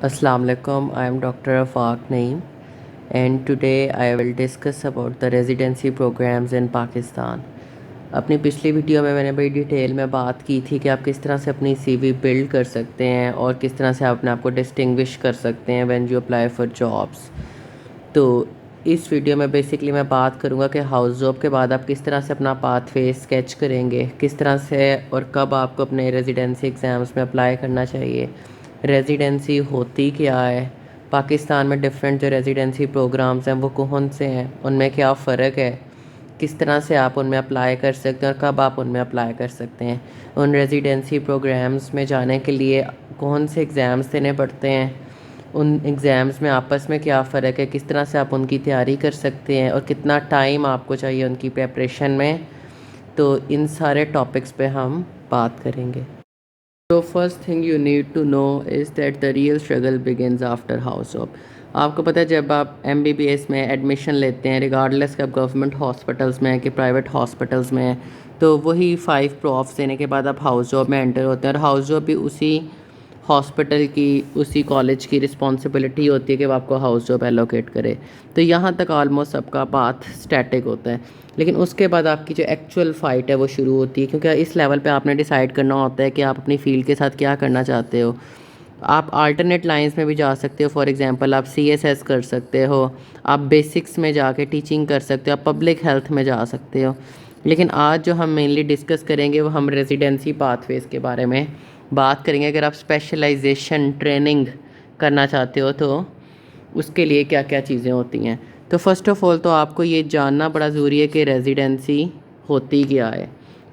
Assalamu alaikum. I am Dr. Afaq Naeem, and today I will discuss about the residency programs in Pakistan. अपनी पिछली video में मैंने बड़ी detail में बात की थी कि आप किस तरह से अपनी सीवी बिल्ड कर सकते हैं और किस तरह से आप अपने आप को डिस्टिंग्विश कर सकते हैं when you apply for jobs. तो इस वीडियो में बेसिकली मैं बात करूँगा कि हाउस जॉब के बाद आप किस तरह से अपना पाथवे स्केच करेंगे, किस तरह से और कब आपको अपने रेजिडेंसी एग्ज़ाम्स में अप्लाई करना चाहिए, रेजिडेंसी होती क्या है, पाकिस्तान में डिफरेंट जो रेजिडेंसी प्रोग्राम्स हैं वो कौन से हैं, उनमें क्या फ़र्क है, किस तरह से आप उनमें अप्लाई कर सकते हैं और कब आप उनमें अप्लाई कर सकते हैं, उन रेजिडेंसी प्रोग्राम्स में जाने के लिए कौन से एग्ज़ाम्स देने पड़ते हैं, उन एग्ज़ाम्स में आपस में क्या फ़र्क है, किस तरह से आप उनकी तैयारी कर सकते हैं और कितना टाइम आपको चाहिए उनकी प्रिपरेशन में। तो इन सारे टॉपिक्स पे हम बात करेंगे। तो first thing you need to know is that the real struggle begins after house job. आपको पता है जब आप एमबीबीएस में एडमिशन लेते हैं, रिगार्डलेस कि आप गवर्नमेंट हॉस्पिटल्स में हैं कि प्राइवेट हॉस्पिटल्स में हैं, तो वही 5 प्रॉफ्स देने के बाद आप हाउस जॉब में एंटर होते हैं और हाउस जॉब भी उसी हॉस्पिटल की, उसी कॉलेज की रिस्पॉन्सिबिलिटी होती है कि वो आपको हाउस जॉब एलोकेट करे। तो यहाँ तक ऑलमोस्ट सबका पाथ स्टैटिक होता है, लेकिन उसके बाद आपकी जो एक्चुअल फ़ाइट है वो शुरू होती है, क्योंकि इस लेवल पे आपने डिसाइड करना होता है कि आप अपनी फ़ील्ड के साथ क्या करना चाहते हो। आप अल्टरनेट लाइंस में भी जा सकते हो, फॉर एग्जांपल आप सीएसएस कर सकते हो, आप बेसिक्स में जाके टीचिंग कर सकते हो, आप पब्लिक हेल्थ में जा सकते हो। लेकिन आज जो हम मेनली डिस्कस करेंगे वो हम रेजिडेंसी पाथवेज़ के बारे में बात करेंगे। अगर आप स्पेशलाइजेशन ट्रेनिंग करना चाहते हो तो उसके लिए क्या क्या चीज़ें होती हैं। तो फ़र्स्ट ऑफ़ ऑल तो आपको ये जानना बड़ा ज़रूरी है कि रेजिडेंसी होती क्या है।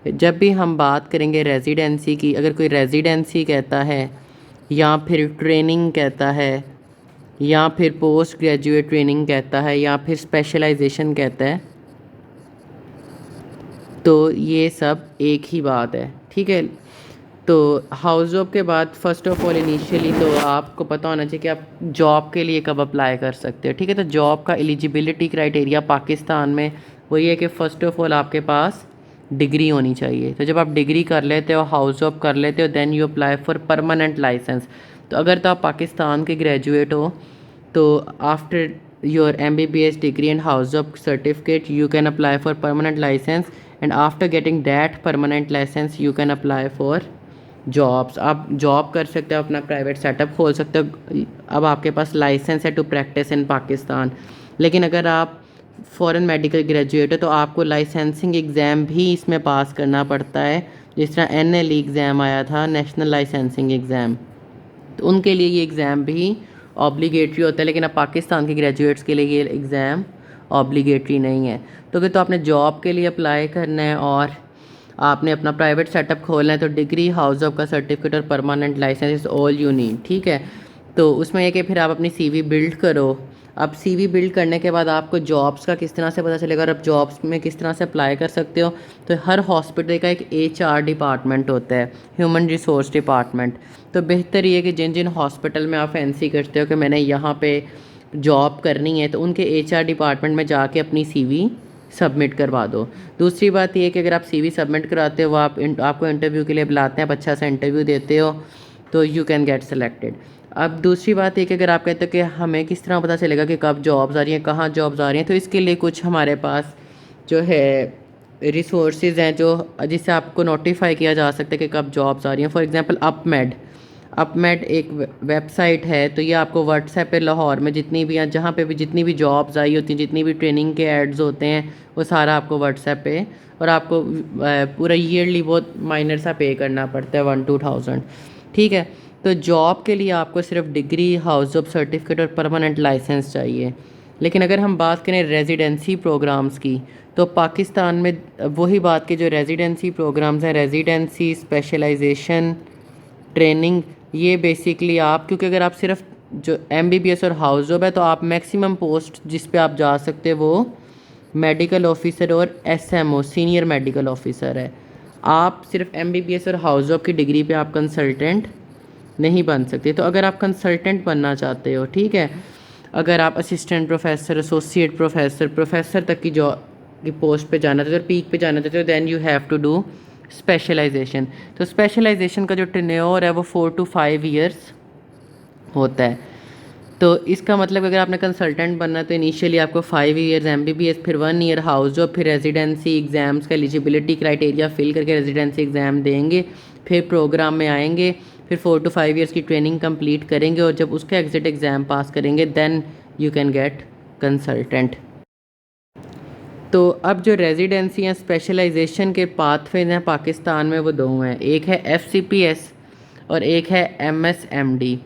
जब भी हम बात करेंगे रेजिडेंसी की, अगर कोई रेजिडेंसी कहता है या फिर ट्रेनिंग कहता है या फिर पोस्ट ग्रेजुएट ट्रेनिंग कहता है या फिर स्पेशलाइजेशन कहता है, तो ये सब एक ही बात है, ठीक है। तो हाउस जॉब के बाद फ़र्स्ट ऑफ़ ऑल इनिशियली तो आपको पता होना चाहिए कि आप जॉब के लिए कब अप्लाई कर सकते हो, ठीक है। तो जॉब का एलिजिबिलिटी क्राइटेरिया पाकिस्तान में वही है कि फ़र्स्ट ऑफ़ ऑल आपके पास डिग्री होनी चाहिए। तो जब आप डिग्री कर लेते हो, हाउस जॉब कर लेते हो, then you apply for permanent licence. तो अगर तो आप पाकिस्तान के ग्रेजुएट हो तो after your MBBS degree and house job certificate you can apply for permanent license, and after getting that permanent license you can apply for jobs. आप job कर सकते हो, अपना प्राइवेट सेटअप खोल सकते हो, अब आपके पास लाइसेंस है टू प्रैक्टिस इन पाकिस्तान। लेकिन अगर आप फॉरेन मेडिकल ग्रेजुएट हो तो आपको लाइसेंसिंग एग्ज़ाम भी इसमें पास करना पड़ता है, जिस तरह NLE एग्ज़ाम आया था, नेशनल लाइसेंसिंग एग्ज़ाम। तो उनके लिए ये एग्ज़ाम भी ऑब्लिगेटरी होता है, लेकिन अब पाकिस्तान के ग्रेजुएट्स के लिए ये एग्ज़ाम ऑब्लिगेटरी नहीं है। तो अगर तो आपने जॉब के लिए अप्लाई करना है और आपने अपना प्राइवेट सेटअप खोलना है तो डिग्री, हाउस जॉब का सर्टिफिकेट और permanent licence is all you need, ठीक है। तो उसमें यह कि फिर आप अपनी सीवी बिल्ड करो। अब सीवी बिल्ड करने के बाद आपको जॉब्स का किस तरह से पता चलेगा और आप जॉब्स में किस तरह से अप्लाई कर सकते हो। तो हर हॉस्पिटल का एक HR डिपार्टमेंट होता है, ह्यूमन रिसोर्स डिपार्टमेंट। तो बेहतर ये है कि जिन जिन हॉस्पिटल में आप फैंसी करते हो कि मैंने यहाँ पे जॉब करनी है, तो उनके HR डिपार्टमेंट में जाके अपनी सीवी सबमिट करवा दो। दूसरी बात ये है कि अगर आप सीवी सबमिट कराते हो, वो आपको इंटरव्यू के लिए बुलाते हैं, आप अच्छा सा इंटरव्यू देते हो तो यू कैन गेट सेलेक्टेड। अब दूसरी बात है कि अगर आप कहते हो कि हमें किस तरह पता चलेगा कि कब जॉब्स आ रही हैं, कहाँ जॉब्स आ रही हैं, तो इसके लिए कुछ हमारे पास जो है रिसोर्सेज हैं जो जिससे आपको नोटिफाई किया जा सकता है कि कब जॉब्स आ रही हैं। फॉर एग्जांपल अपमेड एक वेबसाइट है, तो ये आपको व्हाट्सएप पे लाहौर में जितनी भी, या जहाँ पे भी जितनी भी जॉब्स आई होती हैं, जितनी भी ट्रेनिंग के एड्स होते हैं, वो सारा आपको व्हाट्सएप पे, और आपको पूरा ईयरली बहुत माइनर सा पे करना पड़ता है 1-2,000, ठीक है। तो जॉब के लिए आपको सिर्फ डिग्री, हाउस जॉब सर्टिफिकेट और परमानेंट लाइसेंस चाहिए। लेकिन अगर हम बात करें रेजिडेंसी प्रोग्राम्स की, तो पाकिस्तान में वही बात की जो रेजिडेंसी प्रोग्राम्स हैं, रेजिडेंसी, स्पेशलाइजेशन, ट्रेनिंग, ये बेसिकली आप, क्योंकि अगर आप सिर्फ जो MBBS और हाउस जॉब है तो आप मैक्सिमम पोस्ट जिस पे आप जा सकते हो वो मेडिकल ऑफिसर और SMO, सीनियर मेडिकल ऑफिसर है। आप सिर्फ MBBS और हाउस जॉब की डिग्री पे आप कंसल्टेंट नहीं बन सकते। तो अगर आप कंसल्टेंट बनना चाहते हो, ठीक है, अगर आप assistant professor, associate professor, professor तक की जॉब की पोस्ट पे जाना चाहते हो, पीक पे जाना चाहते हो, then you have to do specialisation. तो स्पेशलाइजेशन का जो टेन्योर है वो 4 to 5 ईयर्स होता है। तो इसका मतलब अगर आपने कंसल्टेंट बनना है तो इनिशियली आपको 5 ईयर्स MBBS, फिर 1 ईयर हाउस जॉब, फिर रेजिडेंसी एग्ज़ाम्स का एलिजिबिलिटी क्राइटेरिया फिल करके रेजिडेंसी एग्ज़ाम देंगे, फिर प्रोग्राम में आएंगे, फिर 4 to 5 ईयर्स की ट्रेनिंग कंप्लीट करेंगे और जब उसका एग्ज़िट एग्ज़ाम पास करेंगे then you can get consultant. तो अब जो रेजिडेंसी या स्पेशलाइजेशन के पाथवेज हैं पाकिस्तान में वो दो हैं, एक है FCPS और एक है MSMD।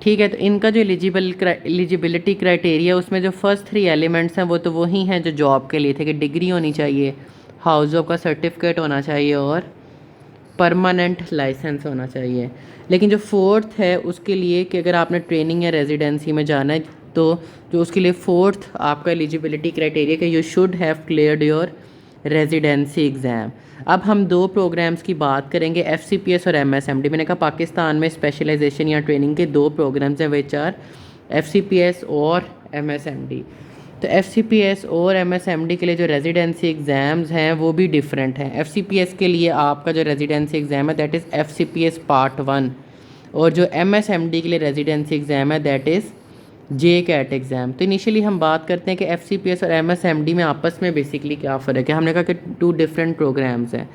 ठीक है, तो इनका जो एलिजिबिलिटी क्राइटेरिया उसमें जो फर्स्ट 3 एलिमेंट्स हैं वो तो वही हैं जो जॉब के लिए थे कि डिग्री होनी चाहिए, हाउस जॉब का सर्टिफिकेट होना चाहिए और परमानेंट लाइसेंस होना चाहिए। लेकिन जो फोर्थ है उसके लिए कि अगर आपने ट्रेनिंग या रेजिडेंसी में जाना है तो जो उसके लिए फोर्थ आपका एलिजिबिलिटी क्राइटेरिया कि you should have cleared your residency exam. अब हम दो प्रोग्राम्स की बात करेंगे, FCPS और MSMD। मैंने कहा पाकिस्तान में स्पेशलाइजेशन या ट्रेनिंग के दो प्रोग्राम्स हैं विच आर FCPS और MSMD। तो FCPS और MSMD के लिए जो रेजिडेंसी एग्ज़ाम्स हैं वो भी डिफरेंट हैं। FCPS के लिए आपका जो रेजिडेंसी एग्ज़ाम है दैट इज़ FCPS पार्ट 1 और जो MSMD के लिए रेजिडेंसी एग्ज़ाम है दैट इज़ JCAT एग्ज़ाम। तो इनिशियली हम बात करते हैं कि FCPS और MSMD में आपस में बेसिकली क्या फ़र्क है। हमने कहा कि 2 डिफरेंट प्रोग्राम्स हैं।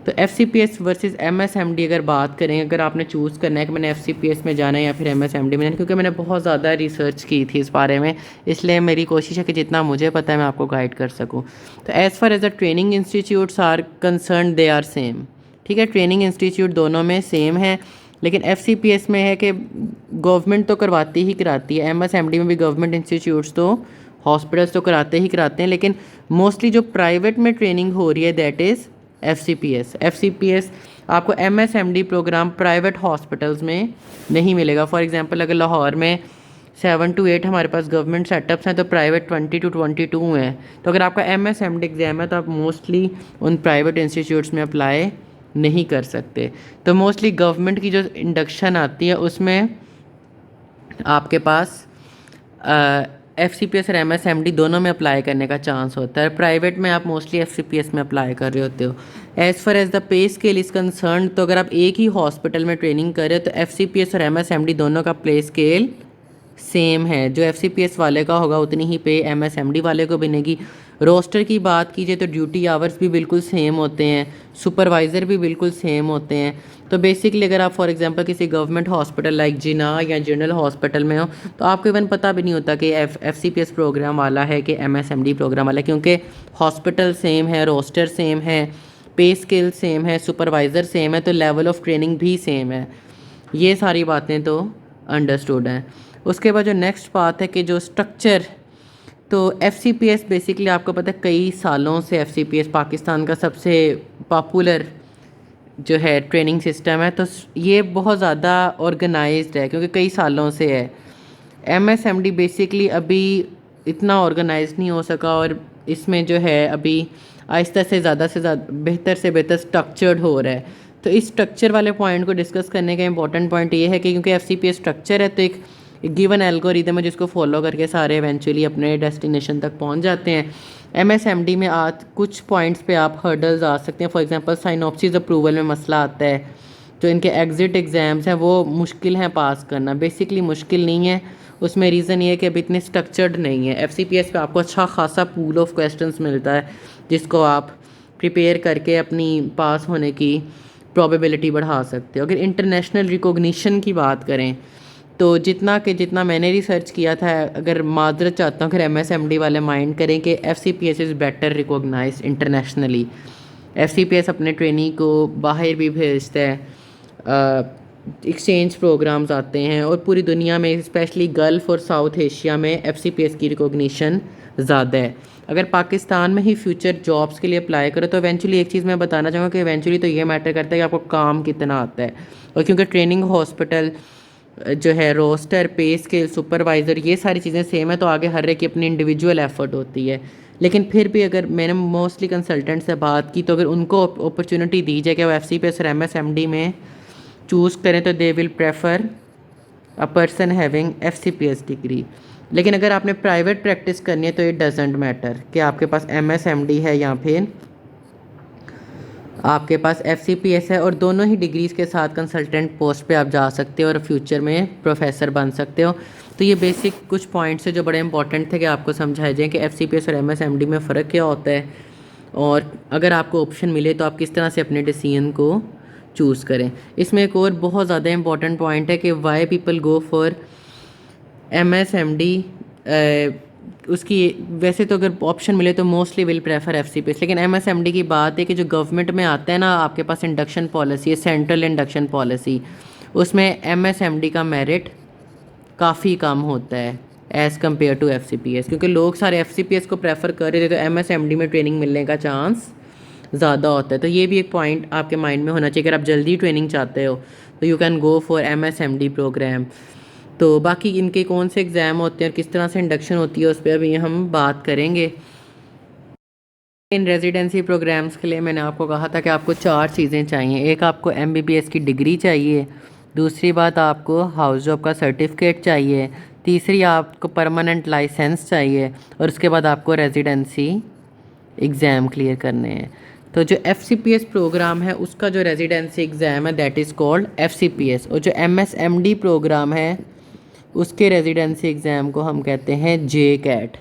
तो FCPS वर्सेस MSMD अगर बात करें, अगर आपने चूज़ करना है कि मैंने FCPS में जाना है या फिर MSMD में जाना है, क्योंकि मैंने बहुत ज़्यादा रिसर्च की थी इस बारे में, इसलिए मेरी कोशिश है कि जितना मुझे पता है मैं आपको गाइड कर सकूँ। तो as far as the training institutes are concern they are same. ठीक है, ट्रेनिंग इंस्टीट्यूट दोनों में सेम है, लेकिन FCPS में है कि गवर्नमेंट तो करवाती ही कराती है, MSMD में भी गवर्नमेंट इंस्टीट्यूट्स तो हॉस्पिटल्स तो कराते ही कराते हैं, लेकिन मोस्टली जो प्राइवेट में ट्रेनिंग हो रही है दैट इज़ FCPS आपको MSMD प्रोग्राम प्राइवेट हॉस्पिटल्स में नहीं मिलेगा। फॉर एग्जांपल अगर लाहौर में 7 to 8 हमारे पास गवर्नमेंट सेटअप्स हैं तो प्राइवेट 20 to 22 हैं। तो अगर आपका MSMD एग्ज़ाम है तो आप मोस्टली उन प्राइवेट इंस्टीट्यूट्स में अप्लाई नहीं कर सकते। तो मोस्टली गवर्नमेंट की जो इंडक्शन आती है उसमें आपके पास FCPS और MSMD दोनों में अप्लाई करने का चांस होता है। प्राइवेट में आप मोस्टली FCPS में अप्लाई कर रहे होते हो। As far as the pay scale is concern, तो अगर आप एक ही हॉस्पिटल में ट्रेनिंग कर रहे हो तो FCPS और MSMD दोनों का पे स्केल सेम है। जो FCPS वाले का होगा उतनी ही पे MSMD वाले को बनेगी। रोस्टर की बात कीजिए तो ड्यूटी आवर्स भी बिल्कुल सेम होते हैं, सुपरवाइज़र भी बिल्कुल सेम होते हैं। तो बेसिकली अगर आप फॉर एग्जांपल किसी गवर्नमेंट हॉस्पिटल लाइक जिना या जनरल हॉस्पिटल में हो तो आपको इवन पता भी नहीं होता कि FCPS प्रोग्राम वाला है कि MSMD प्रोग्राम वाला है, क्योंकि हॉस्पिटल सेम है, रोस्टर सेम है, पे स्केल सेम है, सुपरवाइज़र सेम है, तो लेवल ऑफ ट्रेनिंग भी सेम है। ये सारी बातें तो अंडरस्टूड हैं। उसके बाद जो नेक्स्ट बात है कि जो स्ट्रक्चर, तो FCPS बेसिकली आपको पता है कई सालों से FCPS पाकिस्तान का सबसे पॉपुलर जो है ट्रेनिंग सिस्टम है, तो ये बहुत ज़्यादा ऑर्गेनाइज्ड है क्योंकि कई सालों से है। MSMD बेसिकली अभी इतना ऑर्गेनाइज नहीं हो सका और इसमें जो है अभी आहिस्ता से ज़्यादा बेहतर से बेहतर स्ट्रक्चर्ड हो रहा है। तो इस स्ट्रक्चर वाले पॉइंट को डिस्कस करने का इंपॉर्टेंट पॉइंट ये है कि क्योंकि FCPS स्ट्रक्चर है तो एक गिवन एल्गोरिदम है जिसको फॉलो करके सारे इवेंचुअली अपने डेस्टिनेशन तक पहुंच जाते हैं। MSMD में आज कुछ पॉइंट्स पे आप हर्डल्स आ सकते हैं। फॉर एग्जांपल साइनॉप्सिस अप्रूवल में मसला आता है, जो इनके एग्ज़िट एग्ज़ाम्स हैं वो मुश्किल हैं पास करना। बेसिकली मुश्किल नहीं है, उसमें रीज़न ये है कि अभी इतने स्ट्रक्चर्ड नहीं है। FCPS पे आपको अच्छा खासा पूल ऑफ क्वेश्चंस मिलता है जिसको आप प्रिपेयर करके अपनी पास होने की प्रोबेबिलिटी बढ़ा सकते हो। अगर इंटरनेशनल रिकॉग्निशन की बात करें तो जितना मैंने रिसर्च किया था, अगर माजरत चाहता हूँ अगर MSMD वाले माइंड करें कि FCPS is better recognise internationally. FCPS अपने ट्रेनी को बाहर भी भेजता है, एक्सचेंज प्रोग्राम्स आते हैं और पूरी दुनिया में स्पेशली गल्फ़ और साउथ एशिया में FCPS की रिकॉग्निशन ज़्यादा है। अगर पाकिस्तान में ही फ्यूचर जॉब्स के लिए अप्लाई करो तो इवेंचुअली एक चीज़ मैं बताना चाहूँगा कि इवेंचुअली तो ये मैटर करता है कि आपको काम कितना आता है, और क्योंकि ट्रेनिंग हॉस्पिटल जो है रोस्टर, पे स्केल, सुपरवाइज़र ये सारी चीज़ें सेम है तो आगे हर एक की अपनी इंडिविजुअल एफर्ट होती है। लेकिन फिर भी अगर मैंने मोस्टली कंसल्टेंट से बात की तो अगर उनको अपॉर्चुनिटी दी जाए कि वो FCPS और MSMD में चूज़ करें तो they will prefer a person having FCPS degree. लेकिन अगर आपने प्राइवेट प्रैक्टिस करनी है तो इट डजेंट मैटर कि आपके पास MSMD है या फिर आपके पास FCPS है, और दोनों ही डिग्रीज़ के साथ कंसल्टेंट पोस्ट पे आप जा सकते हो और फ्यूचर में प्रोफेसर बन सकते हो। तो ये बेसिक कुछ पॉइंट्स है जो बड़े इंपॉर्टेंट थे कि आपको समझाए जाएँ कि FCPS और MSMD में फ़र्क क्या होता है, और अगर आपको ऑप्शन मिले तो आप किस तरह से अपने डिसीजन को चूज़ करें। इसमें एक और बहुत ज़्यादा इंपॉर्टेंट पॉइंट है कि why people go for MSMD। उसकी वैसे तो अगर ऑप्शन मिले तो मोस्टली विल प्रेफर FCPS, लेकिन MSMD की बात है कि जो गवर्नमेंट में आता है ना, आपके पास इंडक्शन पॉलिसी है, सेंट्रल इंडक्शन पॉलिसी, उसमें MSMD का मेरिट काफ़ी कम होता है एज़ कम्पेयर टू FCPS, क्योंकि लोग सारे FCPS को प्रेफर कर रहे थे, तो MSMD में ट्रेनिंग मिलने का चांस ज़्यादा होता है। तो ये भी एक पॉइंट आपके माइंड में होना चाहिए। अगर आप जल्दी ट्रेनिंग चाहते हो तो you can go for MSMD programme. तो बाकी इनके कौन से एग्ज़ाम होते हैं और किस तरह से इंडक्शन होती है, उस पर अभी हम बात करेंगे। इन रेजिडेंसी प्रोग्राम्स के लिए मैंने आपको कहा था कि आपको 4 चीज़ें चाहिए। एक, आपको MBBS की डिग्री चाहिए। दूसरी बात, आपको हाउस जॉब का सर्टिफिकेट चाहिए। तीसरी, आपको परमानेंट लाइसेंस चाहिए। और उसके बाद आपको रेजिडेंसी एग्ज़ाम क्लियर करने हैं। तो जो FCPS प्रोग्राम है उसका जो रेजिडेंसी एग्ज़ाम है दैट इज़ कॉल्ड FCPS, और जो MSMD प्रोग्राम है उसके रेजिडेंसी एग्ज़ाम को हम कहते हैं JCAT।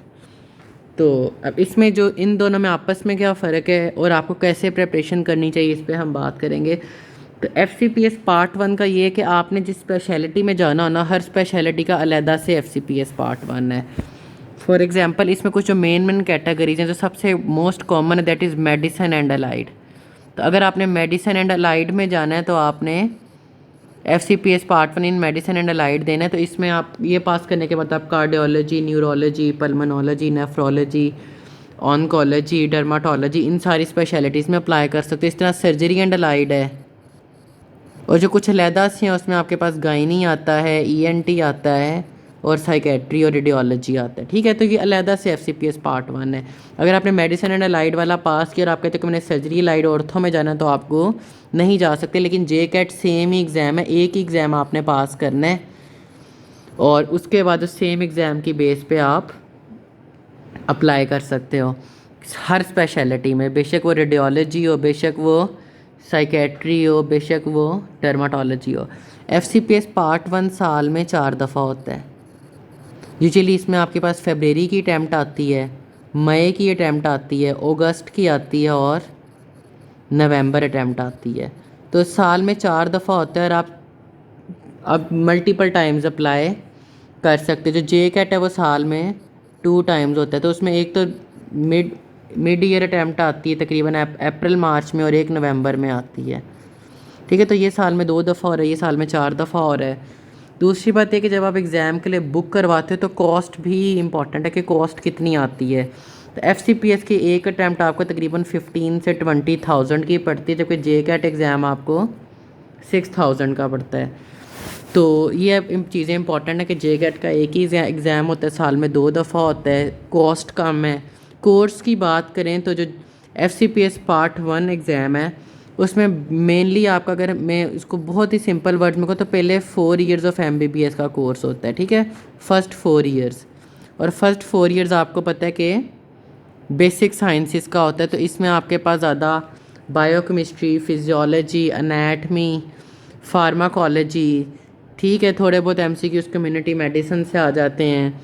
तो अब इसमें जो इन दोनों में आपस में क्या फ़र्क है और आपको कैसे प्रिपरेशन करनी चाहिए, इस पर हम बात करेंगे। तो FCPS पार्ट 1 का ये है कि आपने जिस स्पेशलिटी में जाना हो ना, हर स्पेशलिटी का अलहदा से FCPS पार्ट 1 है। फॉर एग्जांपल, इसमें कुछ जो मेन कैटेगरीज हैं, जो सबसे मोस्ट कॉमन है that is medicine and allied. तो अगर आपने मेडिसिन एंड अलाइड में जाना है तो आपने FCPS part 1 in medicine and allied देना है। तो इसमें आप ये पास करने के बाद आप cardiology, neurology, pulmonology, nephrology, oncology, dermatology, इन सारी स्पेशलिटीज़ में अप्लाई कर सकते हैं। इस तरह सर्जरी एंड अलाइड है, और जो कुछ अलहदा से हैं उसमें आपके पास गायनी आता है, ENT आता है, और साइकेट्री और रेडियोलॉजी आता है। ठीक है, तो ये अलहदा से FCPS पार्ट 1 है। अगर आपने मेडिसिन एंड अलाइड वाला पास किया और आप कहते हो कि मैंने सर्जरी, अलाइड, ऑर्थो में जाना है, तो आपको नहीं जा सकते। लेकिन JCAT सेम ही एग्ज़ाम है, एक ही एग्ज़ाम आपने पास करना है, और उसके बाद उस सेम एग्ज़ाम की बेस पे आप अप्लाई कर सकते हो हर स्पेशलिटी में, बेशक वो रेडियोलॉजी हो, बेशक वो साइकेट्री हो, बेशक वो डर्माटोलॉजी हो। FCPS पार्ट 1 साल में 4 दफ़ा होता है। यूजुअली इसमें आपके पास फरवरी की अटैम्प्ट आती है, मई की अटैम्प्ट आती है, अगस्त की आती है, और नवंबर अटैम्प्ट आती है। तो साल में 4 दफ़ा होता है, और आप अब मल्टीपल टाइम्स अप्लाई कर सकते हो। जो JCAT है वो साल में 2 टाइम्स होता है। तो उसमें एक तो मिड ईयर अटैम्प्ट आती है तकरीबन अप्रैल मार्च में, और एक नवंबर में आती है। ठीक है, तो ये साल में 2 दफ़ा हो रहा है, ये साल में 4 दफ़ा हो रहा है। दूसरी बात है कि जब आप एग्ज़ाम के लिए बुक करवाते हो तो कॉस्ट भी इंपॉर्टेंट है कि कॉस्ट कितनी आती है। तो FCPS की एक अटैम्प्ट आपको तकरीबन 15 से 20,000 की पड़ती है, जबकि JCAT एग्ज़ाम आपको 6,000 का पड़ता है। तो ये चीज़ें इंपॉर्टेंट है कि JCAT का एक ही एग्ज़ाम होता है, साल में 2 दफ़ा होता है, कॉस्ट कम है। कोर्स की बात करें तो जो FCPS पार्ट 1 एग्ज़ाम है उसमें मेनली आपका, अगर मैं इसको बहुत ही सिंपल वर्ड में कहूँ तो पहले 4 इयर्स ऑफ MBBS का कोर्स होता है। ठीक है, फर्स्ट 4 इयर्स, और फर्स्ट 4 इयर्स आपको पता है कि बेसिक साइंसेस का होता है। तो इसमें आपके पास ज़्यादा बायोकेमिस्ट्री, फिजियोलॉजी, एनाटमी, फार्माकोलॉजी, ठीक है, थोड़े बहुत MCQs कम्युनिटी मेडिसिन से आ जाते हैं,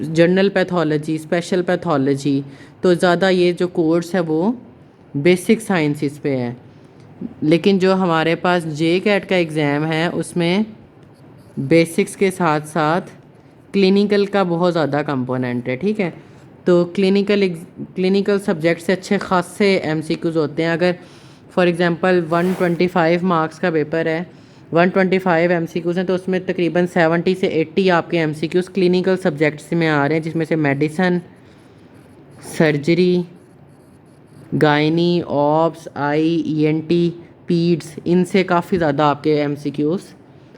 जनरल पैथोलॉजी, स्पेशल पैथोलॉजी। तो ज़्यादा ये जो कोर्स है वो बेसिक साइंसेस पे है। लेकिन जो हमारे पास JCAT का एग्ज़ाम है उसमें बेसिक्स के साथ साथ क्लिनिकल का बहुत ज़्यादा कंपोनेंट है। ठीक है, तो क्लिनिकल सब्जेक्ट से अच्छे खासे MCQs होते हैं। अगर फॉर एग्ज़ाम्पल 125 मार्क्स का पेपर है, 125 MCQs हैं, तो उसमें तकरीबन 70 से 80 आपके MCQs क्लिनिकल सब्जेक्ट्स में आ रहे हैं, जिसमें से medicine, surgery, gynae, obs, ENT, paeds, इनसे काफ़ी ज़्यादा आपके MCQs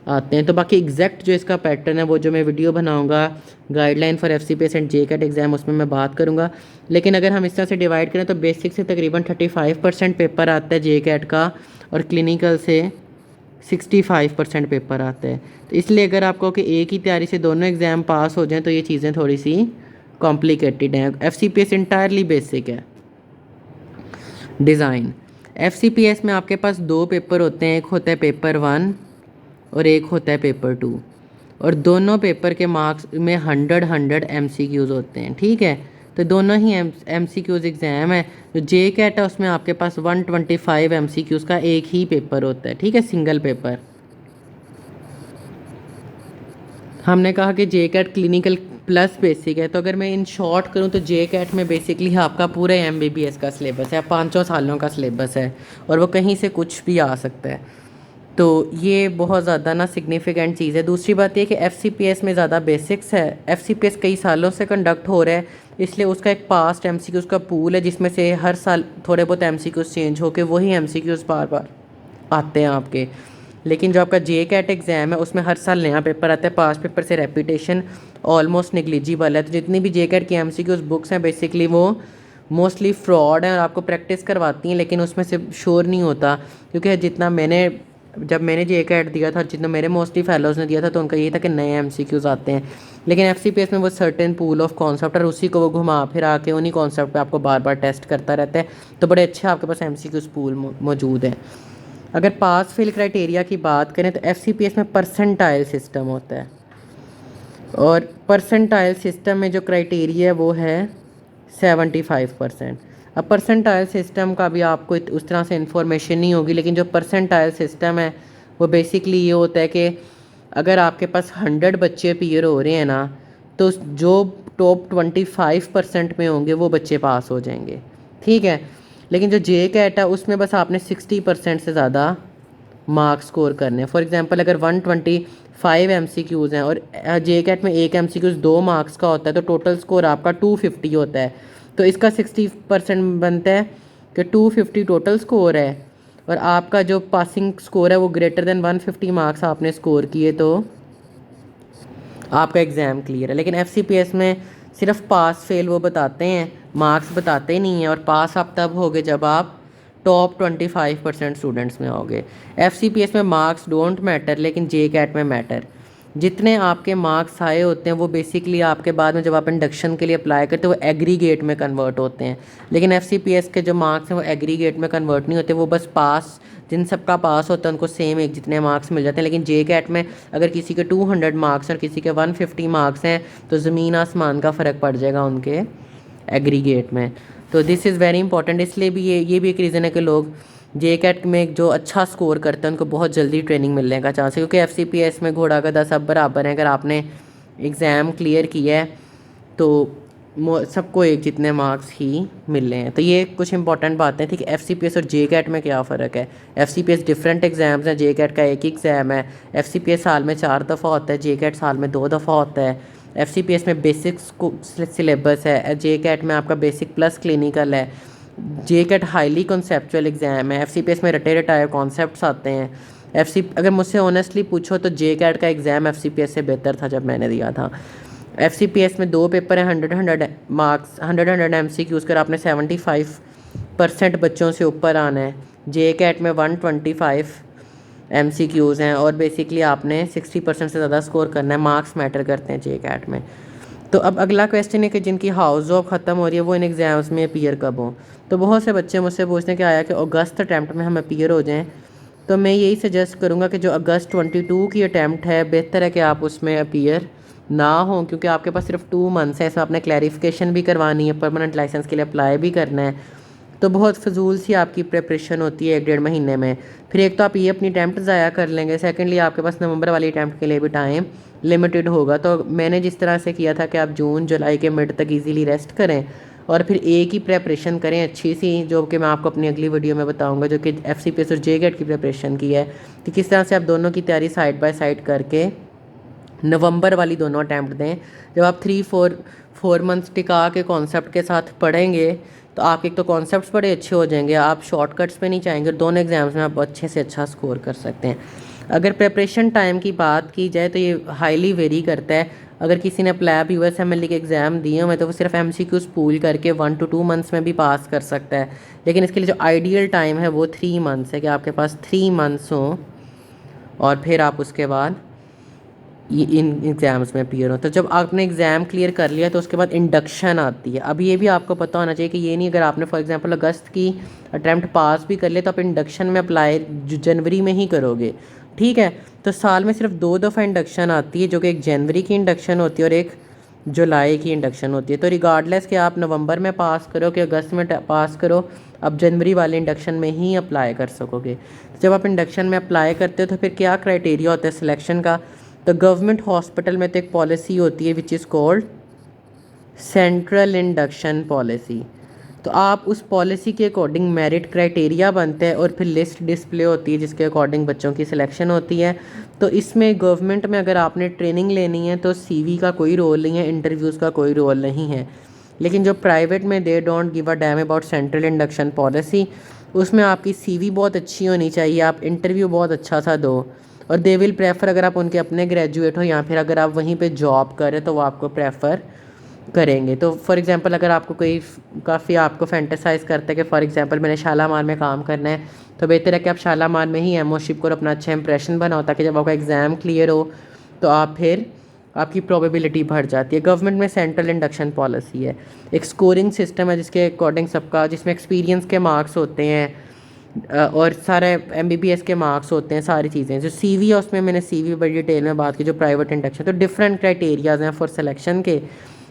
आते हैं। तो बाकी एग्जैक्ट जो इसका पैटर्न है वो जो मैं वीडियो बनाऊंगा guideline for FCPS and JCAT exam, उसमें मैं बात करूंगा। लेकिन अगर हम इस तरह से डिवाइड करें तो बेसिक से तकरीबन 35% पेपर आता है JCAT का, और क्लिनिकल से 65% पेपर आता है। तो इसलिए अगर आपको कि एक ही तैयारी से दोनों एग्ज़ाम पास हो जाएँ तो ये चीज़ें थोड़ी सी कॉम्प्लिकेटेड हैं। FCPS इंटायरली बेसिक है। डिज़ाइन FCPS में आपके पास 2 पेपर होते हैं, एक होता है पेपर 1 और एक होता है पेपर 2, और दोनों पेपर के मार्क्स में 100 MCQs होते हैं, ठीक है। तो दोनों ही MCQs एग्ज़ाम है। जो JCAT है उसमें आपके पास 125 MCQs का एक ही पेपर होता है, ठीक है, सिंगल पेपर। हमने कहा कि JCAT क्लिनिकल प्लस बेसिक है, तो अगर मैं इन शॉर्ट करूं तो JCAT में बेसिकली आपका पूरा MBBS का सिलेबस है, 5 सालों का सिलेबस है, और वो कहीं से कुछ भी आ सकता है। तो ये बहुत ज़्यादा ना सिग्निफिकेंट चीज़ है। दूसरी बात ये कि FCPS में ज़्यादा बेसिक्स है। FCPS कई सालों से कंडक्ट हो रहा है, इसलिए उसका एक पास्ट MCQs का पूल है जिसमें से हर साल थोड़े बहुत MCQs चेंज होकर वही MCQs बार बार आते हैं आपके। लेकिन जो आपका JCAT एग्ज़ाम है उसमें हर साल नया पेपर आता है, पास्ट पेपर से रेपिटेशन ऑलमोस्ट निगलिजिबल है। तो जितनी भी JCAT की MCQs बुक्स हैं बेसिकली वो मोस्टली फ्रॉड हैं और आपको प्रैक्टिस करवाती हैं, लेकिन उसमें से श्योर नहीं होता, क्योंकि जितना जब मैंने JCAT दिया था, जितना मेरे मोस्टली फेलोज़ ने दिया था, तो उनका ये था कि नए MCQs आते हैं। लेकिन FCPS में वो सर्टेन पूल ऑफ कॉन्सेप्ट और उसी को वो घुमा फिरा के उन्हीं कॉन्सेप्ट पे आपको बार बार टेस्ट करता रहता है। तो बड़े अच्छे आपके पास MCQs पूल मौजूद है। अगर पास फेल क्राइटेरिया की बात करें तो FCPS में परसेंटाइल सिस्टम होता है, और परसेंटाइल सिस्टम में जो क्राइटेरिया है वो है 75%। अब परसेंटाइल सिस्टम का भी आपको उस तरह से इन्फॉर्मेशन नहीं होगी, लेकिन जो परसेंटाइल सिस्टम है वो बेसिकली ये होता है कि अगर आपके पास 100 बच्चे अपीयर हो रहे हैं ना, तो जो टॉप 25% में होंगे वो बच्चे पास हो जाएंगे, ठीक है। लेकिन जो JCAT है उसमें बस आपने 60% से ज़्यादा मार्क्स स्कोर करने हैं। फॉर एग्जांपल अगर 125 MCQs हैं और JCAT में एक MCQs 2 मार्क्स का होता है, तो टोटल स्कोर आपका 250 होता है। तो इसका 60% बनता है कि 250 टोटल स्कोर है, और आपका जो पासिंग स्कोर है वो ग्रेटर देन 150 मार्क्स आपने स्कोर किए तो आपका एग्ज़ाम क्लियर है। लेकिन FCPS में सिर्फ पास फेल वो बताते हैं, मार्क्स बताते ही नहीं हैं, और पास आप तब होगे जब आप टॉप 25% स्टूडेंट्स में होगे। FCPS में मार्क्स डोंट मैटर, लेकिन JCAT में मैटर। जितने आपके मार्क्स आए होते हैं वो बेसिकली आपके बाद में जब आप इंडक्शन के लिए अप्लाई करते हो वो एग्रीगेट में कन्वर्ट होते हैं। लेकिन FCPS के जो मार्क्स हैं वो एग्रीगेट में कन्वर्ट नहीं होते, वो बस पास, जिन सबका पास होता है उनको सेम एक जितने मार्क्स मिल जाते हैं। लेकिन JCAT में अगर किसी के 200 मार्क्स और किसी के 150 मार्क्स हैं तो ज़मीन आसमान का फ़र्क पड़ जाएगा उनके एग्रीगेट में। तो दिस इज़ वेरी इंपॉर्टेंट। इसलिए भी ये भी एक रीज़न है कि लोग JCAT में जो अच्छा स्कोर करते हैं उनको बहुत जल्दी ट्रेनिंग मिलने का चांस है, क्योंकि FCPS में घोड़ा गधा सब बराबर है। अगर आपने एग्ज़ाम क्लियर किया है तो सबको एक जितने मार्क्स ही मिल रहे हैं। तो ये कुछ इंपॉर्टेंट बातें थी कि FCPS और JCAT में क्या फ़र्क है। FCPS डिफरेंट एग्ज़ाम्स हैं, JCAT का एक ही एग्ज़ाम है। FCPS साल में 4 दफ़ा होता है, JCAT साल में 2 दफ़ा होता है। FCPS में बेसिक सिलेबस है, JCAT में आपका बेसिक प्लस क्लिनिकल है। JCAT हाईली कॉन्सेप्चुअल एग्ज़ाम है, FCPS में रटे रटाए कॉन्सेप्ट्स आते हैं। अगर मुझसे ऑनेस्टली पूछो तो JCAT का एग्ज़ाम FCPS से बेहतर था जब मैंने दिया था। FCPS में 2 पेपर हैं, 100 मार्क्स, 100 MCQs कर आपने 75% बच्चों से ऊपर आना है। JCAT में 125 MCQs हैं और बेसिकली आपने 60% से ज़्यादा स्कोर करना है। मार्क्स मैटर करते हैं JCAT में। तो अब अगला क्वेश्चन है कि जिनकी हाउस जॉब ख़त्म हो रही है वो इन एग्ज़ाम्स में अपीयर कब हों। तो बहुत से बच्चे मुझसे पूछने के आया कि अगस्त अटैम्प्ट में हम अपीयर हो जाएं। तो मैं यही सजेस्ट करूँगा कि जो अगस्त 22 की अटैम्प्ट है बेहतर है कि आप उसमें अपीयर ना हो, क्योंकि आपके पास सिर्फ 2 मंथ्स है। इसमें आपने क्लैरिफिकेशन भी करवानी है, परमानेंट लाइसेंस के लिए अप्लाई भी करना है। तो बहुत फजूल सी आपकी प्रिपरेशन होती है 1-1.5 महीने में। फिर एक तो आप ये अपनी अटैम्प्ट ज़ाया कर लेंगे, सेकेंडली आपके पास नवंबर वाली अटैम्प्ट के लिए भी टाइम लिमिटेड होगा। तो मैंने जिस तरह से किया था कि आप जून जुलाई के मिड तक इजीली रेस्ट करें और फिर एक ही प्रेपरेशन करें अच्छी सी, जो कि मैं आपको अपनी अगली वीडियो में बताऊंगा, जो कि FCPS और JCAT की प्रेपरेशन की है कि किस तरह से आप दोनों की तैयारी साइड बाय साइड करके नवंबर वाली दोनों अटैम्प्ट दें। जब आप 3-4 मंथ्स टिका के कॉन्सेप्ट के साथ पढ़ेंगे तो आपके एक तो कॉन्सेप्ट्स बड़े अच्छे हो जाएंगे, आप शॉर्टकट्स पे नहीं चाहेंगे, दोनों एग्जाम्स में आप अच्छे से अच्छा स्कोर कर सकते हैं। अगर प्रेपरेशन टाइम की बात की जाए तो ये हाईली वेरी करता है। अगर किसी ने प्लैब USMLE के एग्ज़ाम दिए हुए तो वो सिर्फ MCQs पूल करके 1 to 2 मंथ्स में भी पास कर सकता है। लेकिन इसके लिए जो आइडियल टाइम है वो 3 मंथ्स है, कि आपके पास 3 मंथ्स हों और फिर आप उसके बाद इन एग्ज़ाम्स में अपीयर हो। तो जब आपने एग्ज़ाम क्लियर कर लिया तो उसके बाद इंडक्शन आती है। अब ये भी आपको पता होना चाहिए कि ये नहीं, अगर आपने फॉर एग्जांपल अगस्त की अटैम्प्ट पास भी कर लिया तो आप इंडक्शन में अप्लाई जनवरी में ही करोगे, ठीक है। तो साल में सिर्फ 2 दफ़ा इंडक्शन आती है, जो कि एक जनवरी की इंडक्शन होती है और एक जुलाई की इंडक्शन होती है। तो रिगार्डलेस कि आप नवंबर में पास करो कि अगस्त में पास करो, अब जनवरी वाले इंडक्शन में ही अप्लाई कर सकोगे। जब आप इंडक्शन में अप्लाई करते हो तो फिर क्या क्राइटेरिया होता है सिलेक्शन का? तो गवर्नमेंट हॉस्पिटल में तो एक पॉलिसी होती है which is called central induction policy. तो आप उस पॉलिसी के अकॉर्डिंग मेरिट क्राइटेरिया बनते हैं और फिर लिस्ट डिस्प्ले होती है जिसके अकॉर्डिंग बच्चों की सिलेक्शन होती है। तो इसमें गवर्नमेंट में अगर आपने ट्रेनिंग लेनी है तो सीवी का कोई रोल नहीं है, इंटरव्यूज़ का कोई रोल नहीं है। लेकिन जो प्राइवेट में they don't give a damn about central induction policy, उसमें आपकी सीवी बहुत अच्छी होनी चाहिए, आप इंटरव्यू बहुत अच्छा सा दो, और दे विल प्रेफर अगर आप उनके अपने ग्रेजुएट हो या फिर अगर आप वहीं पे जॉब करें तो वो आपको प्रेफर करेंगे। तो फॉर एग्जांपल अगर आपको कोई काफ़ी आपको फैंटेसाइज़ करता है कि फॉर एग्जांपल मैंने शालामार में काम करना है, तो बेहतर है कि आप शालामार में ही एमओशिप को अपना अच्छा इंप्रेशन बनाओ, ताकि जब आपका एग्ज़ाम क्लियर हो तो आप फिर आपकी प्रोबेबिलिटी बढ़ जाती है। गवर्नमेंट में सेंट्रल इंडक्शन पॉलिसी है, एक स्कोरिंग सिस्टम है जिसके अकॉर्डिंग सबका, जिसमें एक्सपीरियंस के मार्क्स होते हैं और सारे एमबीबीएस के मार्क्स होते हैं, सारी चीज़ें। जो सीवी है उसमें मैंने सीवी बड़ी डिटेल में बात की, जो प्राइवेट इंडक्शन, तो डिफरेंट क्राइटेरियाज हैं फॉर सिलेक्शन के।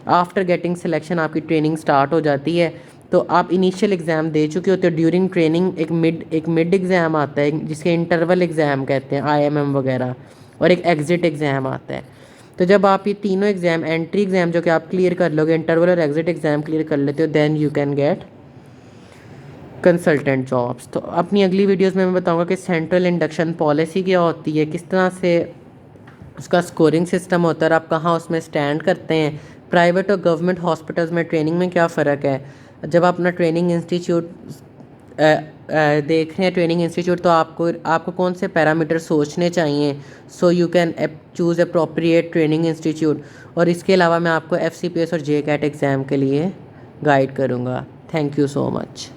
आफ्टर गेटिंग सिलेक्शन आपकी ट्रेनिंग स्टार्ट हो जाती है। तो आप इनिशियल एग्ज़ाम दे चुके होते हो, ड्यूरिंग ट्रेनिंग एक मिड एग्ज़ाम आता है जिसके इंटरवल एग्ज़ाम कहते हैं, आईएमएम वगैरह, और एक एग्ज़िट एग्ज़ाम आता है। तो जब आप ये तीनों एग्ज़ाम, एंट्री एग्ज़ाम जो कि आप क्लियर कर लोगे, इंटरवल और एग्ज़िट एग्ज़ाम क्लियर कर लेते हो, then you can get consultant jobs. तो अपनी अगली वीडियोस में मैं बताऊंगा कि सेंट्रल इंडक्शन पॉलिसी क्या होती है, किस तरह से उसका स्कोरिंग सिस्टम होता है और आप कहाँ उसमें स्टैंड करते हैं, प्राइवेट और गवर्नमेंट हॉस्पिटल्स में ट्रेनिंग में क्या फ़र्क है। जब आप अपना ट्रेनिंग इंस्टीट्यूट देख रहे हैं, ट्रेनिंग इंस्टीट्यूट, तो आपको कौन से पैरामीटर सोचने चाहिए, so you can choose appropriate training institute. और इसके अलावा मैं आपको एफसीपीएस और जेकैट एग्ज़ाम के लिए गाइड करूँगा। Thank you so much.